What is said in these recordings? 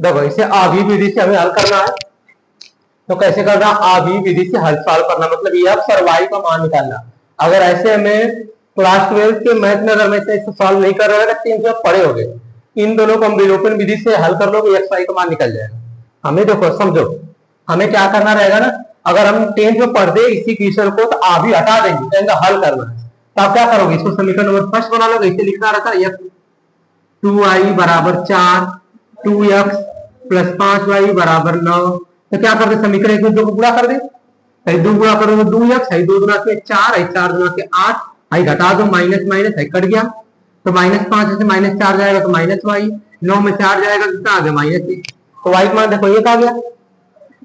देखो इसे आधी विधि से हमें हल करना है। तो कैसे करना, आधी विधि से हल सॉल्व करना, मतलब एक्स और वाई का मान निकालना। अगर ऐसे हमें क्लास 12 के मैथ में अगर मैं इसे सॉल्व नहीं कर रहा है, 3 जो पढ़े हो गए, इन दोनों को हम विलोपन विधि से हल कर लोगे, एक्स वाई का मान निकल जाएगा। हमें देखो समझो, हमें क्या करना रहेगा ना, अगर हम 10 जो पढ़ दे इसी क्वेश्चन को तो आधी हटा देंगे, तो इनका हल करना है। तो आप क्या करोगे, इसको समीकरण नंबर फर्स्ट बना लोगे, इसे लिखना रहता है एक्स 2y बराबर 4, 2x प्लस 5y बराबर 9। तो क्या कर दे, समीकरण 1 में 2 को गुणा कर दे, दो गुणा करोगे 2x, 2 गुना के 4, 4 गुना के 8, घटा दो माइनस माइनस कट गया, तो -5 से -4 जाएगा तो -y, 9 में 4 जाएगा कितना आ गया -1। तो y का मान देखो 1 आ गया।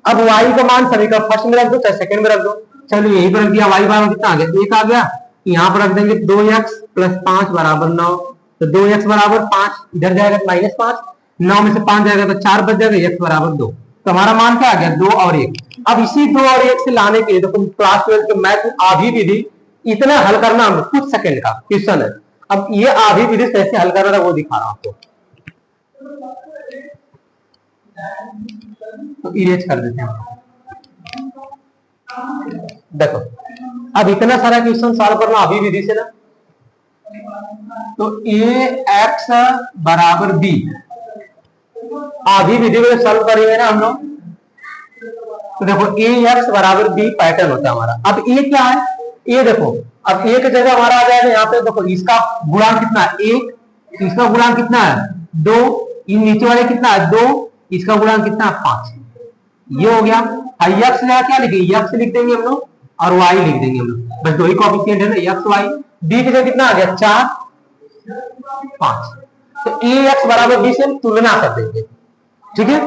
अब y का मान समीकरण फर्स्ट में रख दो चाहे सेकंड में रख दो, चलो यही पर रख दिया, y बराबर कितना आ गया 1 आ गया। यहाँ पर रख देंगे 2x प्लस 5 बराबर 9, तो 2x बराबर 5, इधर जाएगा -5, 9 में से 5 जाएगा तो 4 बच जाएगा, x बराबर 2। तो हमारा मान क्या आ गया 2 और 1। अब इसी 2 और 1 से लाने के लिए देखो क्लास 12 के मैथ आधी विधि इतना हल करना हम कुछ सेकंड का क्वेश्चन है। अब ये आधी विधि कैसे हल करना था वो दिखा रहा हूं आपको। तो इरेज कर देते हैं। देखो अब इतना सारा क्वेश्चन सॉल्व करना आधी विधि से ना, तो ax बराबर b आधी विधि में सॉल्व करेंगे ना हम लोग, तो देखो ax बराबर b पैटर्न होता है हमारा। अब a क्या है, a देखो अब a की जगह हमारा आ जाएगा यहाँ पे, देखो इसका गुणांक कितना है 1, इसका गुणांक कितना है 2, इन नीचे वाले कितना है 2, इसका गुणांक कितना है 5, ये हो गया। x क्या लिखेंगे, x लिख देंगे हम लोग और y लिख देंगे हम लोग, बस दो ही कोएफिशिएंट है ना x y। b की जगह कितना आ गया 4, 5, तो ax बराबर b से हम तुलना कर देंगे, ठीक है।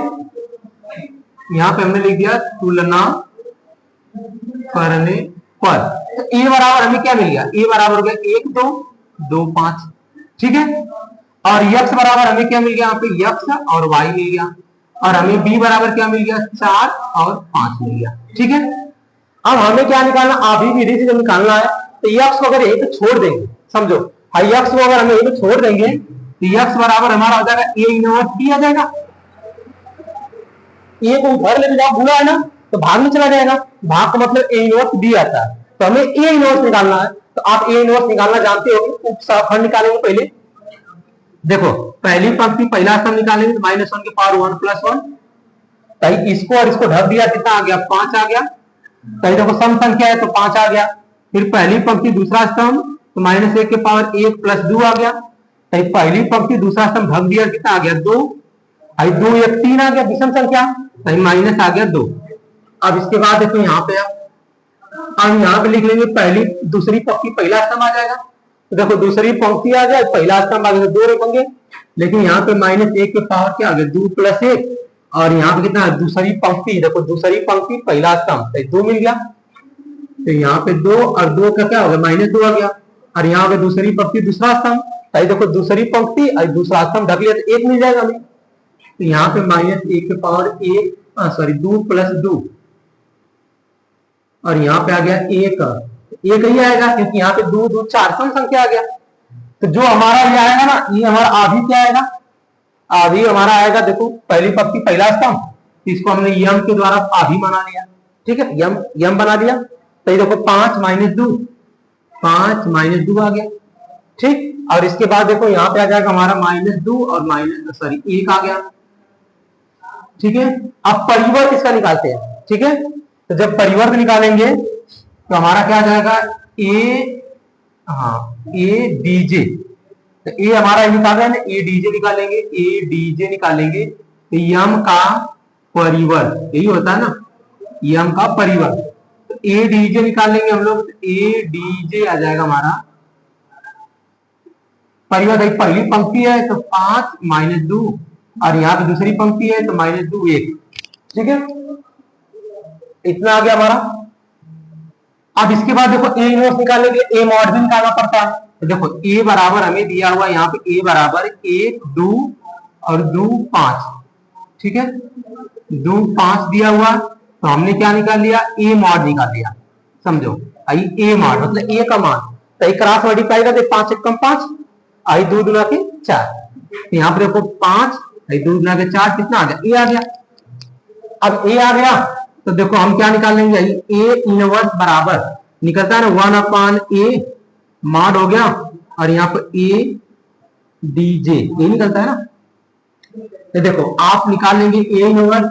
यहाँ पे हमने लिख दिया तुलना करने पर, तो a बराबर हमें क्या मिल गया, a बराबर हो गया 1 2 2 5, ठीक है। और x बराबर हमें क्या मिल गया, यहाँ पे x और y मिल गया, और हमें b बराबर क्या मिल गया 4 और 5 मिल गया, ठीक है। अब हमें क्या निकालना, आधी विधि से जब निकालना है तो x को अगर यहीं पे छोड़ देंगे, समझो x को अगर हम यहीं पे छोड़ देंगे तो x बराबर हमारा हो जाएगा a इनवर्स b आ जाएगा। a को उधर लेके जाओ, भूला है ना, तो भाग में चला जाएगा, भाग का मतलब a इनवर्स b आता है, तो हमें a इनवर्स निकालना है। तो आप a इनवर्स निकालना जानते हो, उपसहखंड निकालेंगे पहले। देखो पहली पंक्ति पहला स्तंभ निकालेंगे तो -1 की पावर 1 + 1, कहीं इसको और इसको ढक दिया, कितना आ गया 5 आ गया। कहीं देखो सम संख्या है तो 5 आ गया। फिर पहली पंक्ति दूसरा स्तंभ तो -1 की पावर 1 + 2 आ गया। कहीं पहली पंक्ति दूसरा स्तंभ ढक दिया, कितना आ गया 2, 2 1 3 आ गया विषम संख्या, कहीं माइनस आ गया 2। अब इसके बाद देखो यहाँ पे अब यहाँ पे लिख लेंगे पहली दूसरी पंक्ति पहला स्तंभ आ जाएगा, तो देखो दूसरी पंक्ति आ जाए पहला स्तंभ आ गया, 2 रखेंगे, लेकिन यहाँ पे -1 की पावर क्या आ गया 2 + 1, और यहाँ पे कितना दूसरी पंक्ति, देखो दूसरी पंक्ति पहला स्तंभ 2 मिल गया, तो यहाँ पे 2 और 2 का क्या हो गया -2 आ गया, और यहाँ पे दूसरी पंक्ति दूसरा स्तंभ, देखो दूसरी पंक्ति और दूसरा स्तंभ ढक लिया तो 1 मिल जाएगा हमें, तो यहाँ पे -1 की पावर 2 + 2, और यहाँ पे आ गया 1 ही आएगा, क्योंकि यहाँ पे 2 2 4 सम संख्या आ गया। तो जो हमारा ये आएगा ना, ये हमारा आधी क्या आएगा, आधी हमारा आएगा, देखो पहली पंक्ति पहला स्तंभ, इसको हमने यम के द्वारा आधी बना लिया, ठीक है, यम बना दिया, तो ये देखो 5 - 2, 5 - 2 आ गया, ठीक। और इसके बाद देखो यहाँ पे आ जाएगा हमारा -2 और -1 आ गया, ठीक है। अब परिवर्त इसका निकालते हैं, ठीक है। तो जब परिवर्त निकालेंगे तो हमारा क्या आ जाएगा a dj, तो a हमारा निकाल रहे हैं ना, a dj निकालेंगे, a dj निकालेंगे तो यम का परिवर्त, यही होता है ना यम का परिवर्त, तो a dj निकालेंगे हम लोग, तो a dj आ जाएगा हमारा परिवर्त। एक पहली पंक्ति है तो 5 - 2, और यहाँ पे दूसरी पंक्ति है तो -2 1, ठीक है, इतना आ गया हमारा। अब इसके बाद देखो a इनवर्स निकालने के लिए a मॉड भी निकालना पड़ता है, तो देखो a बराबर हमें दिया हुआ है यहाँ पे a बराबर 1 2 और 2 5, ठीक है, 2 5 दिया हुआ, तो हमने क्या निकाल लिया a मॉड निकाल लिया, समझो आई a मॉड मतलब a का मान, तो क्रॉस मल्टीप्लाई कर दे 5 × 5, आई 2 × 4, यहाँ पे देखो 5 दो गुना के 4 कितना आ गया, ए आ गया। अब ए आ गया तो देखो हम क्या निकाल लेंगे, ए इनवर्स बराबर निकलता है ना 1/a मॉड हो गया, और यहाँ पर ए डीजे ये निकलता है ना। तो देखो आप निकाल लेंगे ए इनवर्स,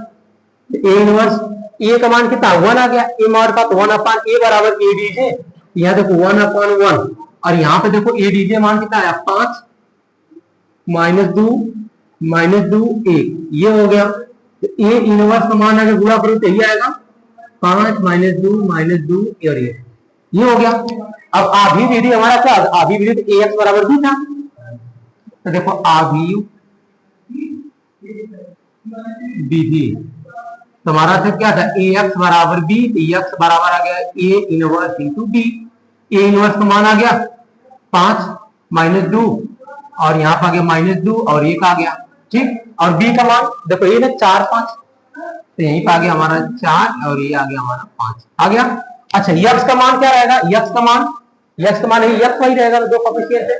ए इनवर्स ए का मान कितना 1 आ गया, ए मॉड का तो 1/a बराबर ए डीजे। यहाँ देखो 1/1 और यहाँ पे देखो ए डीजे मान कितना आया 5 -2 1 ये हो गया। तो ए इनवर्स का मान अगर गुणा करूं तो ये आएगा 5 -2 और ये हो गया। अब आधी विधि हमारा क्या, आधी विधि तो ax बराबर b था। तो देखो आधी विधि तुम्हारा से क्या था, ax बराबर b, तो x बराबर आ गया a inverse into b। A inverse का मान आ गया 5 -2 और यहाँ पर आ गया -2 और 1 आ गया, ठीक। और b का मान देखो ये ना 4 5, तो यहीं पे आ गया हमारा 4 और ये आ गया हमारा 5 आ गया। अच्छा x का मान क्या रहेगा, x का मान x वही रहेगा, दो कोएफिशिएंट है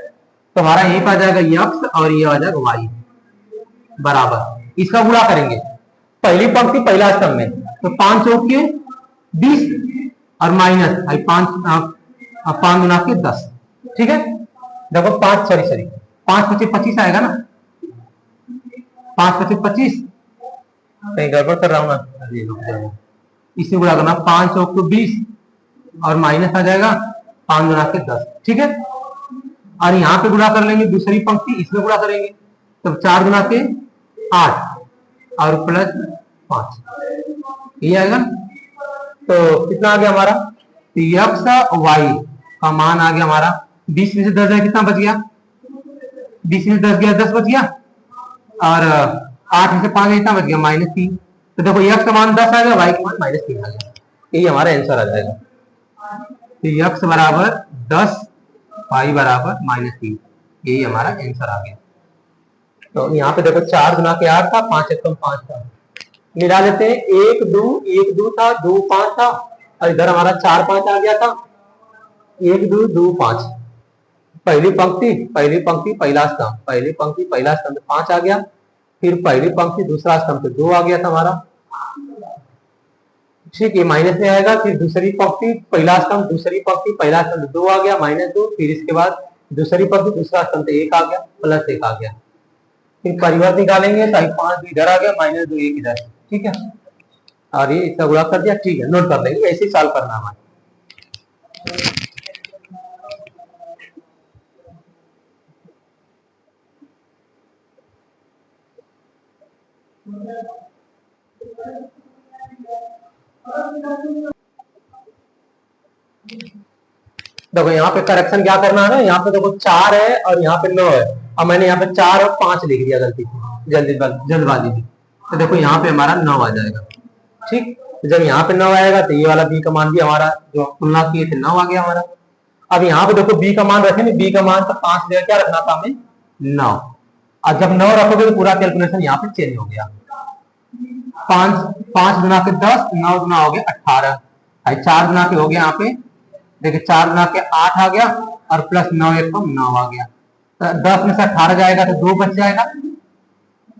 तो हमारा यहीं पे आ जाएगा x और ये आ जाएगा y बराबर। इसका गुणा करेंगे पहली पंक्ति पहला स्तंभ में, तो 5 चौक के 20 और माइनस 5 गुना के 10, ठीक है। देखो 5 5 25 आएगा ना, 5 25 25 कहीं गड़बड़ कर रहा हूं ना, इसे गुणा करना 5 चौक को 20 और माइनस आ जाएगा 5 गुना के 10, ठीक है। और यहाँ पे गुणा कर लेंगे दूसरी पंक्ति, इसमें गुणा करेंगे तो 4 गुना के 8 और प्लस 5 ये आएगा। तो कितना आ गया हमारा, एक्स वाई का मान आ गया हमारा 20 में से 10 है कितना बच गया, 20 में से 10 गया 10 बच गया, और 8 में से 5 कितना बच गया -3। तो देखो एक्स का मान 10 आ गया, वाई का मान -3 आ गया, यही हमारा आंसर आ जाएगा। तो एक्स बराबर 10 वाई बराबर -3, यही हमारा आंसर आ गया। तो यहाँ पे देखो 4 गुना के 8 था, 5 एकम 5 था, मिला लेते हैं 1 2 था, 2 5 था, और इधर हमारा 4 5 आ गया था, 1 2 5 पहली पंक्ति पहला स्तंभ, पहली पंक्ति पहला स्तंभ 5 आ गया, फिर पहली पंक्ति दूसरा स्तंभ 2 आ गया था हमारा, ठीक है, माइनस में आएगा। फिर दूसरी पंक्ति पहला स्तंभ दूसरी पंक्ति पहला स्तंभ 2 आ गया -2, फिर इसके बाद दूसरी पंक्ति दूसरा स्तंभ 1 आ गया प्लस 1 आ गया, फिर परिवर्त निकालेंगे तो 5 इधर आ गया -2 1 इधर, ठीक है। और ये इसका गुणा कर दिया, ठीक है, नोट कर लेंगे, ऐसे ही सॉल्व करना हमारा। देखो यहाँ पे करेक्शन क्या करना है ना, यहाँ पे देखो 4 है और यहाँ पे 9 है, और मैंने यहाँ पे 4 और 5 लिख दिया गलती से, जल्दबाजी में। तो देखो यहाँ पे हमारा 9 आ जाएगा, ठीक। तो जब यहाँ पे 9 आएगा तो ये वाला बी का मान भी हमारा जो तुलना किए थे 9 आ गया हमारा। अब यहाँ पे देखो बी का मान रखेंगे, बी का मान तो 5 जगह क्या रखना था हमें 9, और जब 9 रखोगे तो पूरा कैलकुलेशन यहाँ पे चेंज हो गया। 5 गुना के 10, 9 गुना हो गया 18, 4 गुना के हो गया यहाँ पे देखिए 4 गुना के 8 आ गया, और प्लस 9 1 9 आ गया। तो 10 में से 18 जाएगा तो 2 बच जाएगा,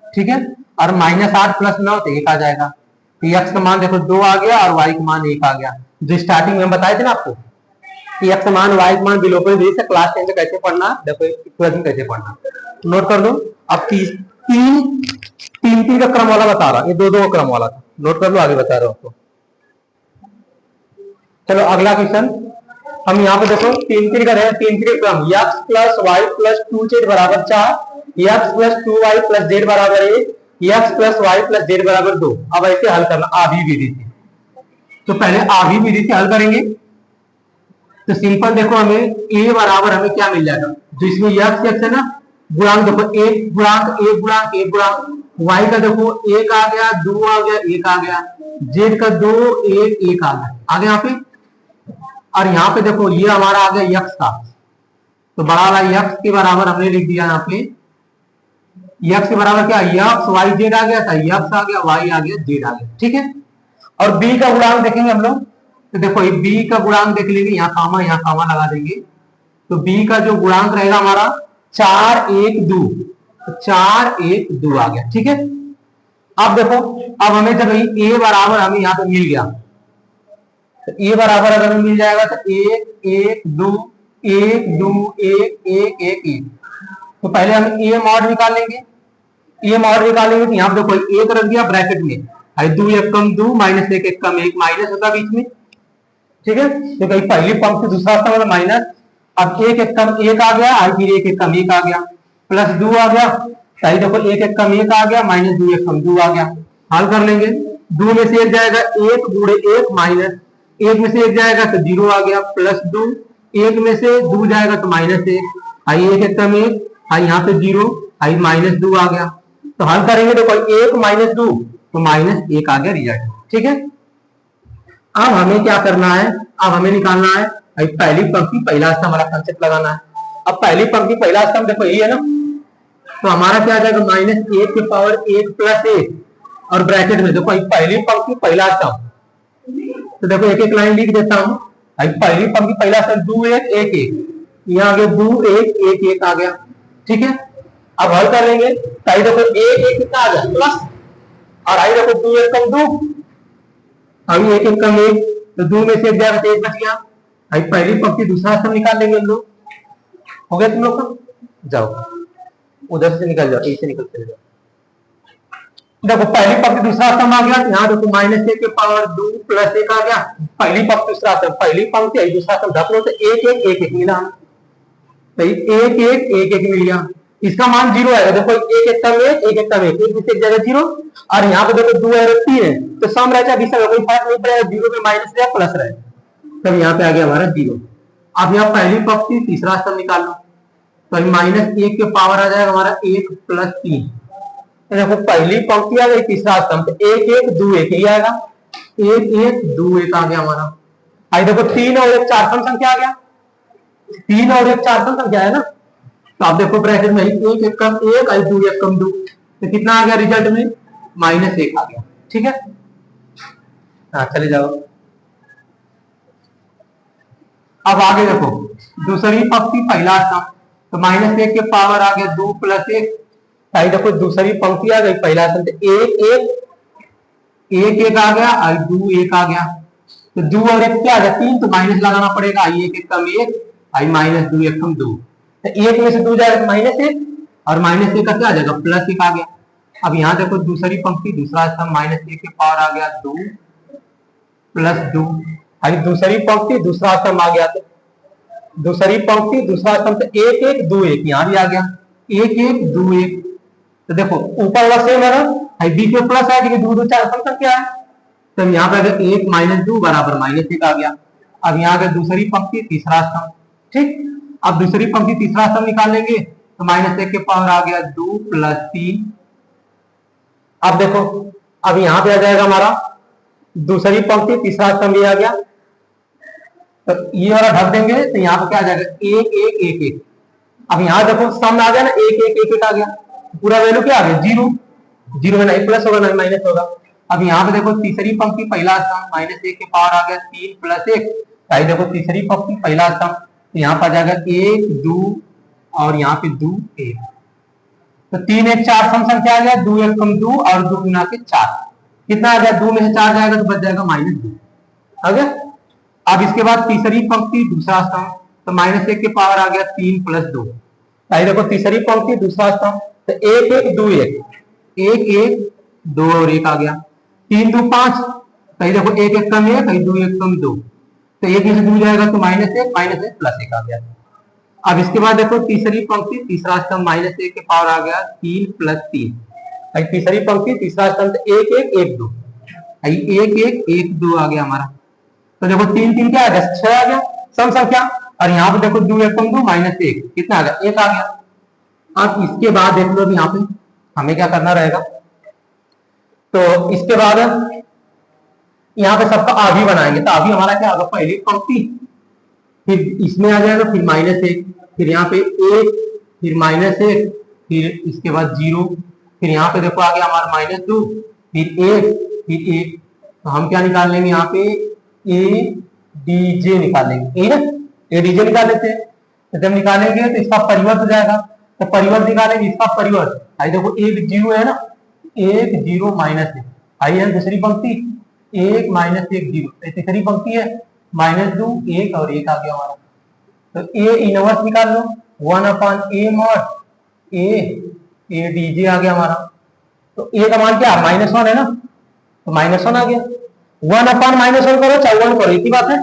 ठीक है, और -8 प्लस 9 तो 1 आ जाएगा। तो एक्स का मान देखो 2 आ गया और वाई का मान 1 आ गया, जो स्टार्टिंग में हम बताए थे ना आपको कि एक्स का मान वाई का मान बिलोपरी विधि से क्लास 10 से कैसे पढ़ना, देखो इक्वेशन कैसे पढ़ना, नोट कर लो। अब 3 का क्रम वाला बता रहा, ये 2 का क्रम वाला था, नोट कर लो, आगे बता रहा हूं आपको। चलो अगला क्वेश्चन, हम यहाँ पे देखो 3 का रहे, 3 का क्रम x plus Y plus 2z बराबर 4, x plus 2y plus z बराबर 1, x plus Y plus z बराबर 2। अब ऐसे हल करना आधी विधि से, तो पहले आधी विधि से हल करेंगे। तो सिंपल देखो हमें a बराबर हमें क्या मिल जाएगा, जो इसमें x है ना, गुणांक देखो 1 गुणांक y का देखो 1 आ गया, 2 आ गया, 1 आ गया, z का 2 1 आ गया, आगे यहाँ पे। और यहाँ पे देखो ये हमारा आ गया x का, तो बड़ा वाला x के बराबर हमने लिख दिया, यहाँ पे x के बराबर क्या x y z आ गया था, x आ गया, y आ गया, z आ गया, ठीक है। और b का गुणांक देखेंगे हम लोग, तो देखो ये b का गुणांक देख लेंगे, यहाँ कामा लगा देंगे, तो b का जो गुणांक रहेगा हमारा 4 1 2, तो 4 1 2 आ गया। ठीक है, अब देखो, अब हमें जब ए बराबर हमें यहाँ पे मिल गया, तो ए बराबर अगर हमें मिल जाएगा तो 1 1 2 1 2 1 1 1 1, तो पहले हम ए मॉड निकाल लेंगे। ए मॉड निकालेंगे तो यहाँ पे देखो एक रख दिया ब्रैकेट में, 2 1 कम 2 माइनस 1 1 कम 1 माइनस होगा बीच में। ठीक है, तो कहीं पहली पंक्ति दूसरा स्तंभ मतलब माइनस, अब 1 1 कम 1 आ गया, और फिर 1 1 कम 1 आ गया, प्लस 2 आ गया, सही देखो 1 1 कम 1 आ गया, माइनस 2 1 कम 2 आ गया। हल कर लेंगे, 2 में से 1 जाएगा 1 गुणे 1 माइनस 1 में से 1 जाएगा तो 0 आ गया, प्लस 2 1 में से 2 जाएगा तो माइनस 1, आई 1 1 कम 1, आई यहाँ पे 0, आई माइनस 2 आ गया। तो हल करेंगे देखो 1 माइनस 2 तो माइनस 1 आ गया रिजल्ट। ठीक है, अब हमें क्या करना है, अब हमें निकालना है पहली पंक्ति पहला स्तंभ वाला कंसेप्ट लगाना है। अब पहली पंक्ति पहला स्तंभ देखो यही है ना, तो हमारा क्या आ जाएगा माइनस 1 के पावर 1 प्लस 1, और ब्रैकेट में देखो पहली पंक्ति पहला स्तंभ, तो देखो एक एक लाइन लिख देता हूं, पहली पंक्ति पहला स्तंभ 2 1 1 1, यहाँ आ गया 2 1 1 1 आ गया। ठीक है, अब हल कर लेंगे, तो देखो 1 1 कितना आ गया प्लस, और आई देखो 2 1 कम 2, अभी 1 1 कम 1, तो 2 में से 1 जाएगा तो 1 बच गया। अभी पहली पंक्ति दूसरा स्तंभ निकाल लेंगे हम लोग, हो गया तुम लोग का, जाओ उधर से निकल जाओ, ऐसे निकल चले जाओ। देखो पहली पंक्ति दूसरा स्तंभ आ गया, यहाँ देखो माइनस 1 के पावर 2 प्लस 1 आ गया, पहली पंक्ति दूसरा स्तंभ, पहली पंक्ति दूसरा स्तंभ ढक लो तो 1 1 1 1 मिला, तो 1 1 1 1 मिल गया, इसका मान 0 आएगा। देखो 1 1 कम 1 1 1 कम 1, एक में से एक जगह 0, और यहाँ पे देखो 2 है 3 है, तो सम रह जाए कोई फर्क नहीं पड़ेगा, 0 में माइनस रहे प्लस रहे, तब यहाँ पे आ गया हमारा 0। अब यहाँ पहली पंक्ति तीसरा स्तंभ निकाल लो, तो माइनस 1 के पावर आ जाएगा हमारा 1 प्लस 3, देखो पहली पंक्ति आ गई तीसरा स्तंभ, 1 1 2 1 ही आएगा, 1 1 2 1 आ गया हमारा। आई देखो 3 और 1 4 सम संख्या आ गया, 3 और 1 4 सम संख्या है ना, तो आप देखो ब्रैकेट में 1 1 कम 1 आई 2 1 कम 2, तो कितना आ गया रिजल्ट में माइनस 1 आ गया। ठीक है, हाँ चले जाओ। अब आगे देखो दूसरी पंक्ति पहला स्तंभ, तो माइनस 1 के पावर आ गया 2 प्लस 1, आई देखो दूसरी पंक्ति आ गई पहला स्तंभ, 1 1 1 1 आ गया, आई 2 1 आ गया, तो 2 और 1 क्या आ गया 3, तो माइनस लगाना पड़ेगा, आई 1 1 कम 1 आई माइनस 2 1 कम 2, तो 1 में से 2 जाएगा माइनस 1, और माइनस 1 का क्या आ जाएगा प्लस 1 आ गया। अब यहाँ देखो दूसरी पंक्ति दूसरा स्तंभ, माइनस 1 के पावर आ गया 2 प्लस 2, आई दूसरी पंक्ति दूसरा स्तंभ आ गया, तो दूसरी पंक्ति दूसरा स्तंभ 1 1 2 1 यहाँ भी आ गया 1 1 2 1, तो देखो ऊपर वाला सेम है ना, बीच में प्लस है क्योंकि 2 2 4 सम संख्या है, तो यहाँ पे अगर 1 माइनस 2 बराबर माइनस 1 आ गया। अब यहाँ अगर दूसरी पंक्ति तीसरा स्तंभ, ठीक, अब दूसरी पंक्ति तीसरा स्तंभ निकाल लेंगे, तो माइनस 1 के पावर आ गया 2 प्लस 3। अब देखो अब यहाँ पे आ जाएगा हमारा दूसरी पंक्ति तीसरा स्तंभ भी आ गया, तो ये वाला ढक देंगे, तो यहाँ पे क्या आ जाएगा 1 1 1 1। अब यहाँ देखो सम आ गया ना 1 1 1 1 आ गया, पूरा वैल्यू क्या आ गया 0, 0 में नहीं प्लस होगा नहीं माइनस होगा। अब यहाँ पे देखो तीसरी पंक्ति पहला स्तंभ, माइनस 1 के पावर आ गया 3 प्लस 1, भाई देखो तीसरी पंक्ति पहला स्तंभ, तो यहाँ पर आ जाएगा 1 2 और यहाँ पे 2 1, तो 3 1 4 सम संख्या आ गया, 2 1 कम 2 और 2 गुना के 4, कितना आ गया 2 में से 4 जाएगा तो बच जाएगा माइनस 2 आ गया। अब इसके बाद तीसरी पंक्ति दूसरा स्तंभ, तो माइनस 1 के पावर आ गया 3 प्लस 2, भाई देखो तीसरी पंक्ति दूसरा स्तंभ, तो 1 1 2 1 1 1 2 और 1 आ गया, 3 2 5, कहीं देखो 1 1 कम 1 कहीं 2 1 कम 2, तो 1 में से 2 जाएगा तो माइनस 1 प्लस 1 आ गया। अब इसके बाद देखो तीसरी पंक्ति तीसरा स्तंभ, माइनस 1 के पावर आ गया 3 प्लस 3, तीसरी पंक्ति तीसरा स्तंभ 1 1 1 2, 1 1 1 2 आ गया हमारा, तो देखो 3 3 क्या आ गया 6 आ गया सम संख्या, और यहाँ पे देखो 2 1 कम 2 माइनस 1 कितना आ गया 1 आ गया। अब इसके बाद देख लो यहाँ पे हमें क्या करना रहेगा, तो इसके बाद यहाँ पे सबका आधी बनाएंगे, तो अभी हमारा क्या होगा पहली पंक्ति, फिर इसमें आ जाएगा, फिर माइनस 1, फिर यहाँ पे 1, फिर माइनस 1, फिर इसके बाद 0, फिर यहाँ पे देखो आ गया हमारा माइनस 2, फिर 1 फिर 1, तो हम क्या निकाल लेंगे यहाँ पे ए डी जे निकाल लेंगे, ए डीजे निकाल लेते हैं, तो जब निकालेंगे तो इसका परिवर्त हो जाएगा, तो परिवर्त निकालेंगे, इसका परिवर्त। आई देखो एक जीरो है ना, एक जीरो माइनस है, आई है दूसरी पंक्ति, एक माइनस एक जीरो, तीसरी पंक्ति है माइनस दो एक और एक आ गया हमारा। तो ए इनवर्स निकाल लो, 1/a मॉड ए डीजे आ गया हमारा। तो ए का मान क्या -1 है ना, तो -1 आ गया। 1/-1 करो चाहे 1 करो, एक ही बात है।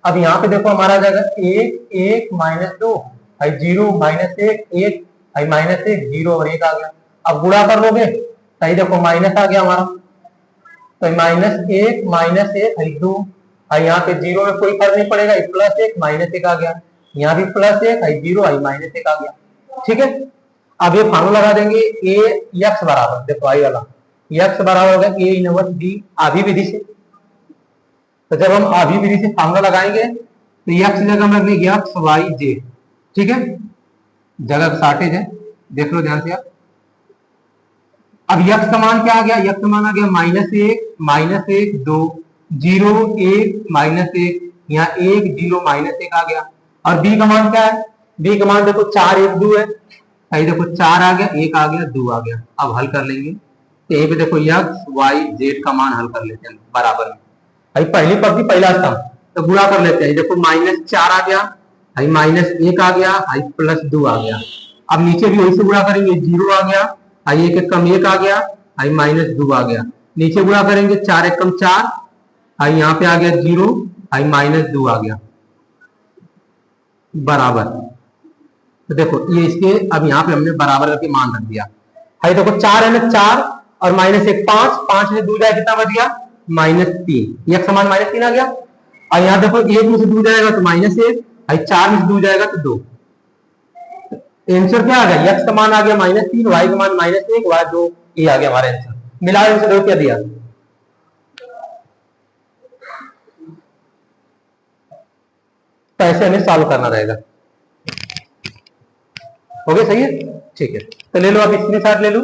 अब यहाँ पे देखो हमारा आ जाएगा एक एक -2 आई जीरो -1 एक आई -1 जीरो और एक आ गया। अब गुणा कर लोगे तो देखो माइनस आ गया हमारा, तो -1 आई 2 आई यहाँ पे जीरो में कोई फर्क नहीं पड़ेगा, +1 -1 आ गया, यहाँ भी +1 आई जीरो आई -1 आ गया। ठीक है, अब ये फार्मूला लगा देंगे ए एक्स बराबर, देखो आई वाला एक्स बराबर होगा ए इनवर्स बी आधी विधि से। तो जब हम आधी विधि से फार्मूला लगाएंगे तो एक्स जगह हम रख देंगे एक्स वाई जे। ठीक है, जगह शॉर्टेज है, देख लो ध्यान से आप। अब यक्स का मान क्या आ गया, यक्स का मान आ गया -1 2 0 1 -1, यहाँ 1 0 -1 आ गया। और बी का मान क्या है, बी का मान देखो 4 1 2 है, आई देखो 4 आ गया 1 आ गया 2 आ गया। अब हल कर लेंगे तो यहीं पे देखो एक्स वाई जेड का मान हल कर लेते हैं बराबर में। भाई पहली पंक्ति पहला स्तंभ, तो गुणा कर लेते हैं, देखो -4 आ गया, आई -1 आ गया, आई +2 आ गया। अब नीचे भी वही से गुणा करेंगे, 0 आ गया, आई एक कम 1 आ गया, आई -2 आ गया। नीचे गुणा करेंगे 4 1 कम 4, आई यहाँ पे आ गया 0, आई -2 आ गया बराबर। तो देखो ये इसके अब यहाँ पे हमने बराबर करके मान रख दिया। आई देखो 4 है ना, 4 और -1 5, 5 में 2 जाए कितना बच गया -3, एक समान -3 आ गया। और यहाँ देखो 1 में से 2 जाएगा तो -1, आई 4 में से 2 जाएगा तो 2। आंसर क्या आ गया, एक्स का मान आ गया -3, वाई का मान -1, वाई 2, ये आ गया हमारा आंसर। मिला आंसर देखो क्या दिया, तो ऐसे हमें सॉल्व करना रहेगा। हो गया, सही है, ठीक है। तो ले लो आप स्क्रीनशॉट ले लो।